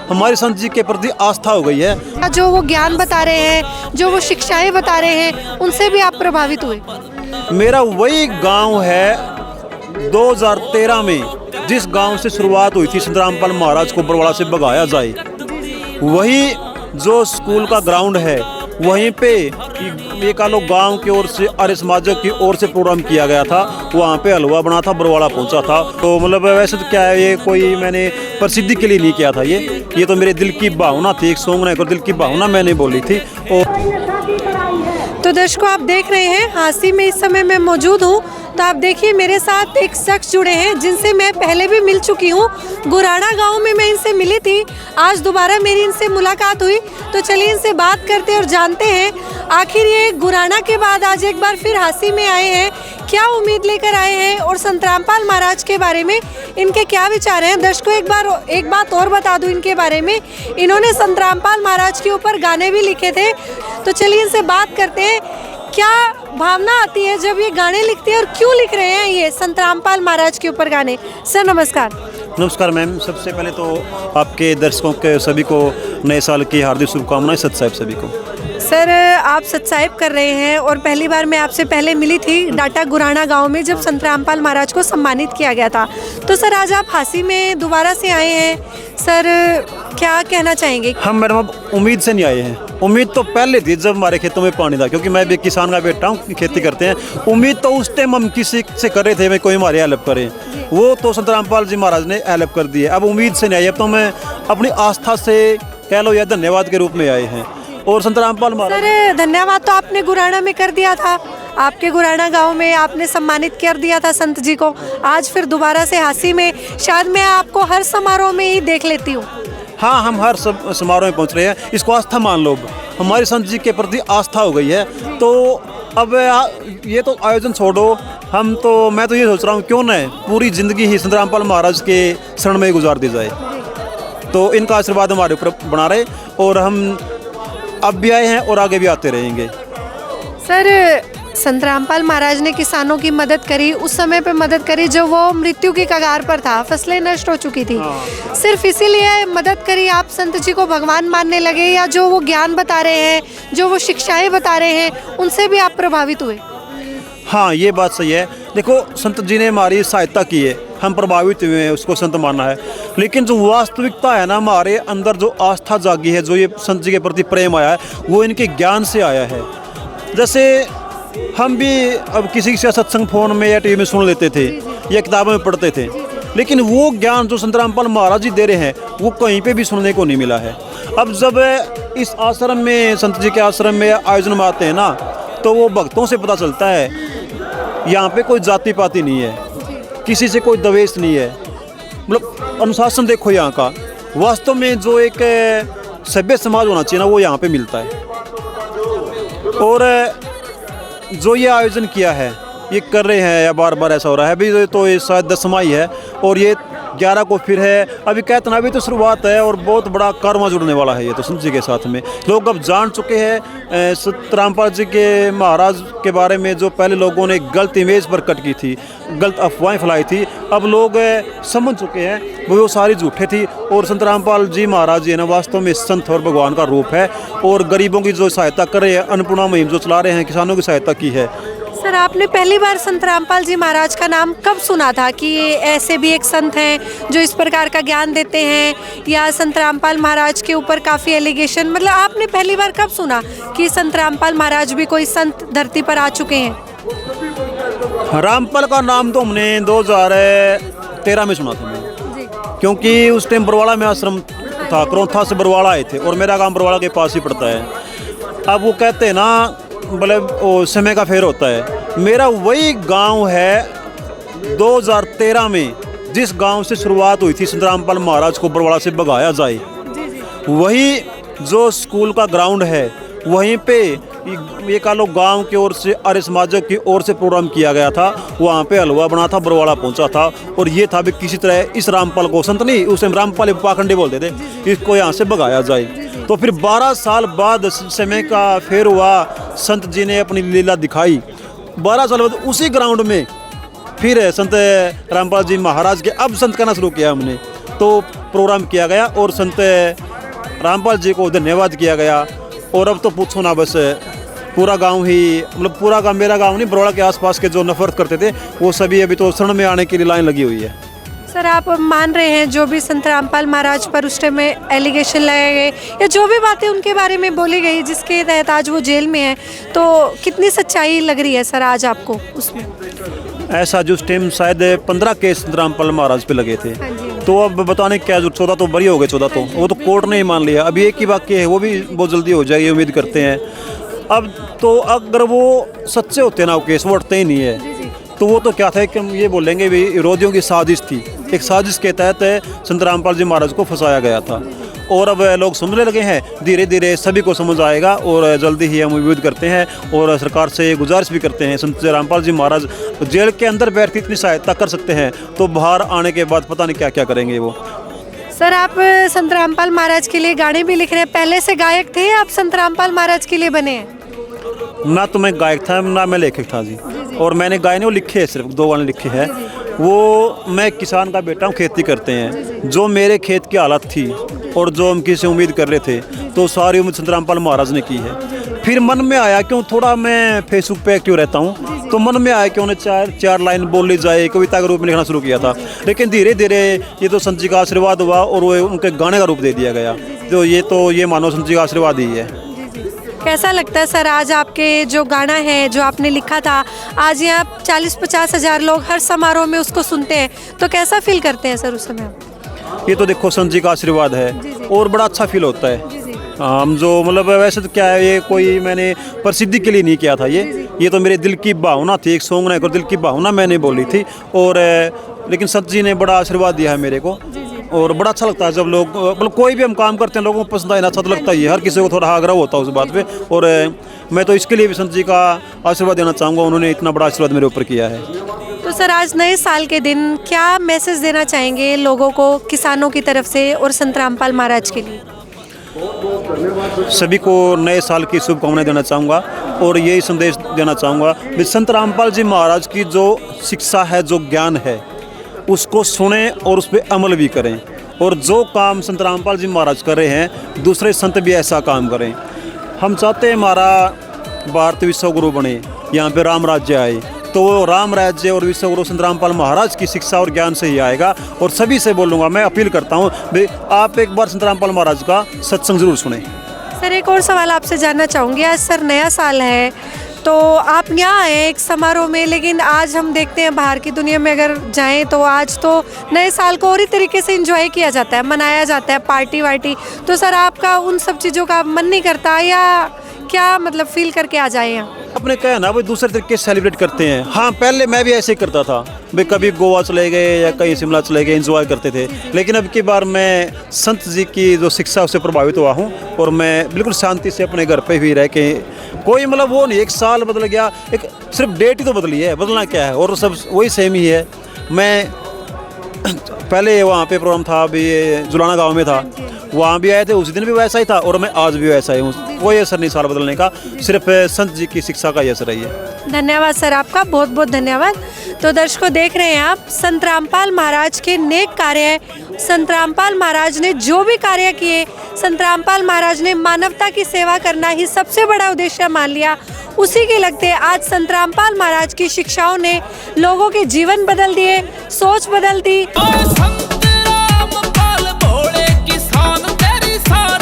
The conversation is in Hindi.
हमारे संत जी के प्रति आस्था हो गई है। जो वो ज्ञान बता रहे हैं, जो वो शिक्षाएं बता रहे हैं, उनसे भी आप प्रभावित हुए? मेरा वही गांव है 2013 में जिस गांव से शुरुआत हुई थी संत रामपाल महाराज को बरवाड़ा से भगाया जाए, वही जो स्कूल का ग्राउंड है वहीं पे ये कह लो गाँव की ओर से आर्य समाज की ओर से प्रोग्राम किया गया था। वहाँ पे हलवा बना था, बरवाड़ा पहुँचा था। तो मतलब वैसे तो क्या है, ये कोई मैंने प्रसिद्धि के लिए नहीं किया था, ये तो मेरे दिल की भावना थी। एक सॉन्ग नहीं, दिल की भावना मैंने बोली थी। तो दर्शकों, आप देख रहे हैं हांसी में इस समय मैं मौजूद हूँ। तो आप देखिए मेरे साथ एक शख्स जुड़े हैं जिनसे मैं पहले भी मिल चुकी हूँ। गुराड़ा गांव में मैं इनसे मिली थी, आज दोबारा मेरी इनसे मुलाकात हुई। तो चलिए इनसे बात करते और जानते हैं आखिर ये गुराड़ा के बाद आज एक बार फिर हांसी में आए हैं, क्या उम्मीद लेकर आए हैं और संत रामपाल महाराज के बारे में इनके क्या विचार हैं। दर्शकों, एक बात और बता दूं इनके बारे में, इन्होंने संत रामपाल महाराज के ऊपर गाने भी लिखे थे। तो चलिए इनसे बात करते हैं, क्या भावना आती है जब ये गाने लिखते हैं और क्यों लिख रहे हैं ये संत रामपाल महाराज के ऊपर गाने। सर नमस्कार। नमस्कार मैम। सबसे पहले तो आपके दर्शकों के सभी को नए साल की हार्दिक शुभकामनाएं। सत साहिब सभी को। सर आप सत्साहिब कर रहे हैं और पहली बार मैं आपसे पहले मिली थी डाटा गुराड़ा गांव में जब संत रामपाल महाराज को सम्मानित किया गया था। तो सर आज आप हांसी में दोबारा से आए हैं, सर क्या कहना चाहेंगे? हम मैडम अब उम्मीद से नहीं आए हैं। उम्मीद तो पहले थी जब हमारे खेतों में पानी था, क्योंकि मैं भी किसान का बेटा हूँ, खेती करते हैं। उम्मीद तो उस टाइम हम किसी से कर रहे थे मैं कोई हमारी हेल्प करे, वो तो संत रामपाल जी महाराज ने हेल्प कर दी है। अब उम्मीद से नहीं आई, अब तो मैं अपनी आस्था से कह लो या धन्यवाद के रूप में आए हैं। और संत रामपाल महाराज सर धन्यवाद तो आपने गुराड़ा में कर दिया था, आपके गुराड़ा गांव में आपने सम्मानित कर दिया था संत जी को। आज फिर दोबारा से हांसी में, शायद मैं आपको हर समारोह में ही देख लेती हूँ। हाँ, हम हर समारोह में पहुँच रहे हैं। इसको आस्था मान लो, हमारे संत जी के प्रति आस्था हो गई है। तो अब ये तो आयोजन छोड़ो, मैं तो ये सोच रहा हूँ क्यों न पूरी ज़िंदगी ही संत रामपाल महाराज के शरण में गुजार दी जाए। तो इनका आशीर्वाद हमारे ऊपर बना रहे, और हम अब भी आए हैं और आगे भी आते रहेंगे। सर संत रामपाल महाराज ने किसानों की मदद करी, उस समय पे मदद करी जब वो मृत्यु की कगार पर था, फसलें नष्ट हो चुकी थी। सिर्फ इसीलिए मदद करी आप संत जी को भगवान मानने लगे, या जो वो ज्ञान बता रहे हैं, जो वो शिक्षाएं बता रहे हैं, उनसे भी आप प्रभावित हुए? हाँ, ये बात सही है। देखो, संत जी ने हमारी सहायता की है, हम प्रभावित हुए हैं, उसको संत मानना है। लेकिन जो वास्तविकता है ना, हमारे अंदर जो आस्था जागी है, जो ये संत जी के प्रति प्रेम आया है, वो इनके ज्ञान से आया है। जैसे हम भी अब किसी से सत्संग फोन में या टीवी में सुन लेते थे या किताबों में पढ़ते थे, लेकिन वो ज्ञान जो संत रामपाल महाराज जी दे रहे हैं वो कहीं पे भी सुनने को नहीं मिला है। अब जब इस आश्रम में, संत जी के आश्रम में आयोजन में आते हैं ना, तो वो भक्तों से पता चलता है यहाँ पे कोई जाति पाति नहीं है, किसी से कोई द्वेष नहीं है। मतलब अनुशासन देखो यहाँ का, वास्तव में जो एक सभ्य समाज होना चाहिए ना, वो यहाँ पे मिलता है। और जो ये आयोजन किया है, ये कर रहे हैं या बार बार ऐसा हो रहा है, अभी तो ये शायद 10वां ही है और ये 11 को फिर है। अभी कहते ना, अभी तो शुरुआत है और बहुत बड़ा कारवां जुड़ने वाला है ये तो संत जी के साथ में। लोग अब जान चुके हैं संत रामपाल जी के महाराज के बारे में जो पहले लोगों ने गलत इमेज प्रकट की थी, गलत अफवाहें फैलाई थी, अब लोग समझ चुके हैं वो सारी झूठे थी। और संत रामपाल जी महाराज जी ना वास्तव में संत और भगवान का रूप है, और गरीबों की जो सहायता कर रहे हैं, अन्नपूर्णा मुहिम जो चला रहे हैं, किसानों की सहायता की है। सर आपने पहली बार संत रामपाल जी महाराज का नाम कब सुना था कि ऐसे भी एक संत हैं जो इस प्रकार का ज्ञान देते हैं, या संत रामपाल महाराज के ऊपर काफ़ी एलिगेशन, मतलब आपने पहली बार कब सुना कि संत रामपाल महाराज भी कोई संत धरती पर आ चुके हैं? रामपाल का नाम तो हमने 2013 में सुना था मैं, क्योंकि उस टाइम बरवाड़ा में आश्रम था, करौथा से बरवाड़ा आए थे और मेरा गांव बरवाड़ा के पास ही पड़ता है। अब वो कहते हैं ना, मतलब वो समय का फेर होता है। मेरा वही गांव है 2013 में जिस गांव से शुरुआत हुई थी संत रामपाल महाराज को बरवाड़ा से भगाया जाए, वही जो स्कूल का ग्राउंड है, वहीं पे ये कह लो गाँव की ओर से आर्य समाज की ओर से प्रोग्राम किया गया था। वहाँ पे हलवा बना था, बरवाड़ा पहुँचा था, और ये था भी किसी तरह इस रामपाल को, संत नहीं उस टाइम रामपाल पाखंडी बोलते थे, इसको यहाँ से भगाया जाए। तो फिर 12 साल बाद समय का फेर हुआ, संत जी ने अपनी लीला दिखाई। 12 साल बाद उसी ग्राउंड में फिर संत रामपाल जी महाराज के अब संत करना शुरू किया हमने। तो प्रोग्राम किया गया और संत रामपाल जी को धन्यवाद किया गया। और अब तो पूछो ना, बस पूरा गांव ही, मतलब पूरा गांव, मेरा गांव नहीं, बरोड़ा के आसपास के जो नफरत करते थे वो सभी अभी तो शरण में आने के लिए लाइन लगी हुई है। सर, आप मान रहे हैं जो भी संत रामपाल महाराज पर उस टाइम में एलिगेशन लगाए गए या जो भी बातें उनके बारे में बोली गई जिसके तहत आज वो जेल में है, तो कितनी सच्चाई लग रही है सर आज आपको उसमें? ऐसा जो उस टाइम शायद 15 केस संत रामपाल महाराज पे लगे थे, हाँ जी। तो अब बताने क्या, जो 14 तो बरी हो गए, 14 तो वो तो कोर्ट ने ही मान लिया। अभी एक ही बाकी है, वो भी बहुत जल्दी हो जाएगी, उम्मीद करते हैं। अब तो अगर वो सच्चे होते ना, वो केस वो उठते ही नहीं है, तो वो तो क्या था कि हम ये बोलेंगे भी विरोधियों की साजिश थी। एक साजिश के तहत संत रामपाल जी महाराज को फंसाया गया था। और अब लोग समझने लगे हैं, धीरे धीरे सभी को समझ आएगा और जल्दी ही हम उम्मीद करते हैं और सरकार से गुजारिश भी करते हैं, संत रामपाल जी महाराज जेल के अंदर बैठ के इतनी सहायता कर सकते हैं, तो बाहर आने के बाद पता नहीं क्या क्या करेंगे वो। सर, आप संत रामपाल महाराज के लिए गाने भी लिख रहे हैं, पहले से गायक थे, आप संत रामपाल महाराज के लिए बने हैं? ना तो मैं गायक था, ना मैं लेखक था जी। और मैंने गाने वो लिखे हैं, सिर्फ 2 गाने लिखे हैं। वो, मैं किसान का बेटा हूँ, खेती करते हैं। जो मेरे खेत की हालत थी और जो हम किसी उम्मीद कर रहे थे, तो सारी उम्मीद संत रामपाल महाराज ने की है। फिर मन में आया, क्यों थोड़ा मैं फेसबुक पे एक्टिव रहता हूँ, तो मन में आया कि उन्हें चार लाइन बोली जाए, कविता के रूप में लिखना शुरू किया था। लेकिन धीरे धीरे ये तो संत जी का आशीर्वाद हुआ और वो उनके गाने का रूप दे दिया गया। तो ये मानो संत जी का आशीर्वाद ही है। कैसा लगता है सर आज आपके जो गाना है जो आपने लिखा था, आज यहाँ 40-50 हज़ार लोग हर समारोह में उसको सुनते हैं, तो कैसा फील करते हैं सर उस समय? ये तो देखो संत जी का आशीर्वाद है और बड़ा अच्छा फील होता है। हम जो, मतलब वैसे तो क्या है, ये कोई मैंने प्रसिद्धि के लिए नहीं किया था, ये तो मेरे दिल की भावना थी। एक सॉन्ग ना, दिल की भावना मैंने बोली थी। और लेकिन संत जी ने बड़ा आशीर्वाद दिया है मेरे को और बड़ा अच्छा लगता है जब लोग, मतलब कोई भी हम काम करते हैं लोगों को पसंद आए ना, अच्छा तो लगता ही है। हर किसी को थोड़ा आग्रह होता है उस बात पे। और मैं तो इसके लिए भी संत जी का आशीर्वाद देना चाहूँगा, उन्होंने इतना बड़ा आशीर्वाद मेरे ऊपर किया है। तो सर, आज नए साल के दिन क्या मैसेज देना चाहेंगे लोगों को, किसानों की तरफ से और संत रामपाल महाराज के लिए? सभी को नए साल की शुभकामनाएं देना चाहूँगा और यही संदेश देना चाहूँगा कि संत रामपाल जी महाराज की जो शिक्षा है, जो ज्ञान है, उसको सुने और उस पर अमल भी करें। और जो काम संत रामपाल जी महाराज कर रहे हैं, दूसरे संत भी ऐसा काम करें। हम चाहते हैं हमारा भारत विश्व गुरु बने, यहाँ पे राम राज्य आए, तो वो राम राज्य और विश्व गुरु संत रामपाल महाराज की शिक्षा और ज्ञान से ही आएगा। और सभी से बोलूँगा, मैं अपील करता हूँ भाई, आप एक बार संत रामपाल महाराज का सत्संग जरूर सुने। सर, एक और सवाल आपसे जानना चाहूँगी। आज सर नया साल है, तो आप यहाँ आए एक समारोह में, लेकिन आज हम देखते हैं बाहर की दुनिया में अगर जाएं तो आज तो नए साल को और ही तरीके से एंजॉय किया जाता है, मनाया जाता है, पार्टी वार्टी। तो सर, आपका उन सब चीज़ों का मन नहीं करता या क्या, मतलब फील करके आ जाए यहाँ? अपने क्या है ना, वो दूसरे तरीके से सेलिब्रेट करते हैं। हाँ, पहले मैं भी ऐसे ही करता था भाई, कभी गोवा चले गए या कहीं शिमला चले गए, एंजॉय करते थे। लेकिन अब की बार मैं संत जी की जो शिक्षा उससे प्रभावित हुआ हूँ और मैं बिल्कुल शांति से अपने घर पे भी रह के, कोई मतलब वो नहीं एक साल बदल गया, एक सिर्फ डेट ही तो बदली है, बदलना क्या है, और सब वही सेम ही है। मैं पहले वहाँ पे प्रोग्राम था, अभी जुलाना गाँव में था, वहाँ भी आए थे, उस दिन भी वैसा ही था और मैं आज भी वैसा ही हूँ। कोई असर नहीं साल बदलने का, सिर्फ संत जी की शिक्षा का ही असर है। धन्यवाद सर, आपका बहुत बहुत धन्यवाद। तो दर्शकों, देख रहे हैं आप, संत रामपाल महाराज के नेक कार्य है। संत रामपाल महाराज ने जो भी कार्य किए, संत रामपाल महाराज ने मानवता की सेवा करना ही सबसे बड़ा उद्देश्य मान लिया। उसी के लगते आज संत रामपाल महाराज की शिक्षाओं ने लोगों के जीवन बदल दिए, सोच बदल दी।